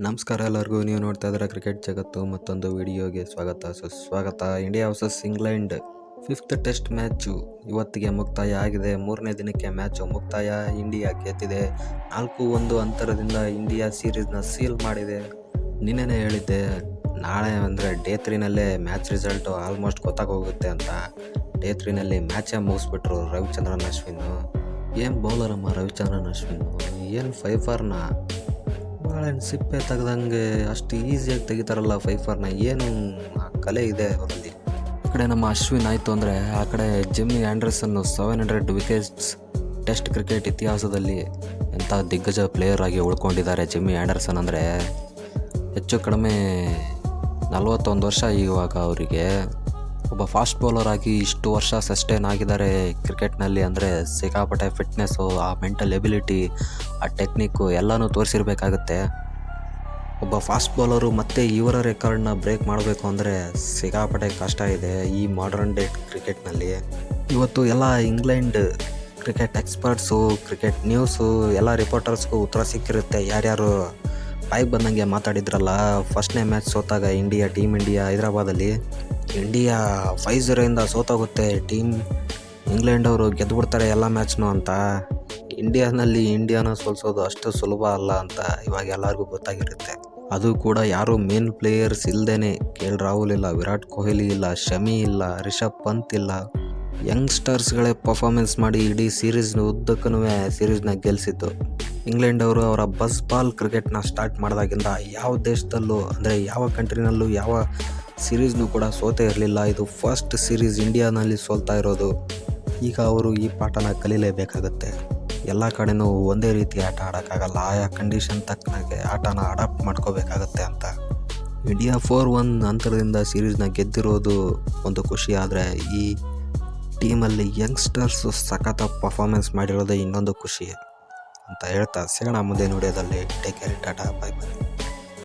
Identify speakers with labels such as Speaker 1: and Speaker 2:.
Speaker 1: ನಮಸ್ಕಾರ ಎಲ್ಲರಿಗೂ. ನೀವು ನೋಡ್ತಾ ಇದ್ದೀರಾ ಕ್ರಿಕೆಟ್ ಜಗತ್ತು ಮತ್ತೊಂದು ವಿಡಿಯೋಗೆ ಸುಸ್ವಾಗತ. India versus England 5th test match ಇವತ್ತಿಗೆ ಮುಕ್ತಾಯ ಆಗಿದೆ. 3ನೇ ದಿನಕ್ಕೆ ಮ್ಯಾಚು ಮುಕ್ತಾಯ. ಇಂಡಿಯಾ ಗೆದ್ದಿದೆ. 4-1 ಅಂತರದಿಂದ ಇಂಡಿಯಾ ಸೀರೀಸ್ನ ಸೀಲ್ ಮಾಡಿದೆ. ನಿನ್ನೆನೇ ಹೇಳಿದ್ದೆ, ನಾಳೆ ಅಂದರೆ ಡೇ 3ನಲ್ಲೇ ಮ್ಯಾಚ್ ರಿಸಲ್ಟು ಆಲ್ಮೋಸ್ಟ್ ಗೊತ್ತಾಗೋಗುತ್ತೆ ಅಂತ. ಡೇ 3ನಲ್ಲಿ ಮ್ಯಾಚೇ ಮುಗಿಸ್ಬಿಟ್ರು ರವಿಚಂದ್ರನ್ ಅಶ್ವಿನ್. ಏನು ಬೌಲರಮ್ಮ ರವಿಚಂದ್ರನ್ ಅಶ್ವಿನ್, ಏನು ಫೈಫರ್ನ ಬಾಳೆಹಣ್ಣು ಸಿಪ್ಪೆ ತೆಗ್ದಂಗೆ ಅಷ್ಟು ಈಸಿಯಾಗಿ ತೆಗಿತಾರಲ್ಲ ಫೈಫರ್ನ. ಏನು ಆ ಕಲೆ ಇದೆ ಅವರಲ್ಲಿ. ಈ ಕಡೆ ನಮ್ಮ ಅಶ್ವಿನ್ ಆಯಿತು ಅಂದರೆ, ಆ ಕಡೆ ಜಿಮ್ಮಿ ಆ್ಯಂಡರ್ಸನ್ನು 700 ವಿಕೆಟ್ಸ್ ಟೆಸ್ಟ್ ಕ್ರಿಕೆಟ್ ಇತಿಹಾಸದಲ್ಲಿ ಎಂಥ ದಿಗ್ಗಜ ಪ್ಲೇಯರ್ ಆಗಿ ಉಳ್ಕೊಂಡಿದ್ದಾರೆ. ಜಿಮ್ಮಿ ಆ್ಯಂಡರ್ಸನ್ ಅಂದರೆ ಹೆಚ್ಚು ಕಡಿಮೆ 41 ವರ್ಷ ಇವಾಗ ಅವರಿಗೆ. ಒಬ್ಬ ಫಾಸ್ಟ್ ಬೌಲರ್ ಆಗಿ ಇಷ್ಟು ವರ್ಷ ಸಸ್ಟೈನ್ ಆಗಿದ್ದಾರೆ ಕ್ರಿಕೆಟ್ನಲ್ಲಿ ಅಂದರೆ ಸಿಕ್ಕಾಪಟ್ಟೆ ಫಿಟ್ನೆಸ್ಸು, ಆ ಮೆಂಟಲ್ ಎಬಿಲಿಟಿ, ಆ ಟೆಕ್ನಿಕ್ಕು ಎಲ್ಲನೂ ತೋರಿಸಿರ್ಬೇಕಾಗತ್ತೆ. ಒಬ್ಬ ಫಾಸ್ಟ್ ಬೌಲರು ಮತ್ತು ಇವರ ರೆಕಾರ್ಡ್ನ ಬ್ರೇಕ್ ಮಾಡಬೇಕು ಅಂದರೆ ಸಿಕ್ಕಾಪಟ್ಟೆ ಕಷ್ಟ ಇದೆ ಈ ಮಾಡರ್ನ್ ಡೇ ಕ್ರಿಕೆಟ್ನಲ್ಲಿ. ಇವತ್ತು ಎಲ್ಲ England cricket experts, cricket news, ಎಲ್ಲ ರಿಪೋರ್ಟರ್ಸ್ಗೂ ಉತ್ತರ ಸಿಕ್ಕಿರುತ್ತೆ. ಯಾರ್ಯಾರು ಬಾಯಿಗೆ ಬಂದಂಗೆ ಮಾತಾಡಿದ್ರಲ್ಲ ಫಸ್ಟ್ನೇ ಮ್ಯಾಚ್ ಸೋತಾಗ ಟೀಮ್ ಇಂಡಿಯಾ ಹೈದರಾಬಾದಲ್ಲಿ. ಇಂಡಿಯಾ 5-0 ಸೋತೋಗುತ್ತೆ. ಇಂಗ್ಲೆಂಡ್ ಅವರು ಗೆದ್ದುಬಿಡ್ತಾರೆ ಎಲ್ಲ ಮ್ಯಾಚ್ನು ಅಂತ. ಇಂಡಿಯಾನ ಸೋಲಿಸೋದು ಅಷ್ಟು ಸುಲಭ ಅಲ್ಲ ಅಂತ ಇವಾಗ ಎಲ್ಲರಿಗೂ ಗೊತ್ತಾಗಿರುತ್ತೆ. ಅದು ಕೂಡ ಯಾರು ಮೇನ್ ಪ್ಲೇಯರ್ಸ್ ಇಲ್ಲದೇ, ರಾಹುಲ್ ಇಲ್ಲ, ವಿರಾಟ್ ಕೊಹ್ಲಿ ಇಲ್ಲ, ಶಮಿ ಇಲ್ಲ, ರಿಷಬ್ ಪಂತ್ ಇಲ್ಲ, ಯಂಗ್ಸ್ಟರ್ಸ್ಗಳೇ ಪರ್ಫಾರ್ಮೆನ್ಸ್ ಮಾಡಿ ಇಡೀ ಸೀರೀಸ್ನ ಉದ್ದಕ್ಕೂ ಸೀರೀಸ್ನ ಗೆಲ್ಲಿಸಿದ್ದು. ಇಂಗ್ಲೆಂಡ್ ಅವರು ಅವರ ಬಸ್ ಬಾಲ್ ಕ್ರಿಕೆಟ್ನ ಸ್ಟಾರ್ಟ್ ಮಾಡಿದಾಗಿಂದ ಯಾವ ದೇಶದಲ್ಲೂ ಅಂದರೆ ಯಾವ ಕಂಟ್ರಿನಲ್ಲೂ ಯಾವ ಸೀರೀಸ್ನೂ ಕೂಡ ಸೋತೇ ಇರಲಿಲ್ಲ. ಇದು ಫಸ್ಟ್ ಸೀರೀಸ್ ಇಂಡಿಯಾನಲ್ಲಿ ಸೋಲ್ತಾ ಇರೋದು. ಈಗ ಅವರು ಈ ಪಾಠನ ಕಲೀಲೇಬೇಕಾಗತ್ತೆ. ಎಲ್ಲ ಕಡೆನೂ ಒಂದೇ ರೀತಿ ಆಟ ಆಡೋಕ್ಕಾಗಲ್ಲ. ಆಯಾ ಕಂಡೀಷನ್ ತಕ್ಕನಾಗೆ ಆಟನ ಅಡಾಪ್ಟ್ ಮಾಡ್ಕೋಬೇಕಾಗತ್ತೆ ಅಂತ. ಇಂಡಿಯಾ 4-1 ಅಂತರದಿಂದ ಸೀರೀಸ್ನ ಗೆದ್ದಿರೋದು ಒಂದು ಖುಷಿ. ಆದರೆ ಈ ಟೀಮಲ್ಲಿ ಯಂಗ್ಸ್ಟರ್ಸು ಸಖತ್ ಪರ್ಫಾರ್ಮೆನ್ಸ್ ಮಾಡಿರೋದೇ ಇನ್ನೊಂದು ಖುಷಿ ಅಂತ ಹೇಳ್ತಾ ಸಿಗೋಣ ಮುಂದೆ ವಿಡಿಯೋದಲ್ಲಿ. Take care, Tata, bye bye.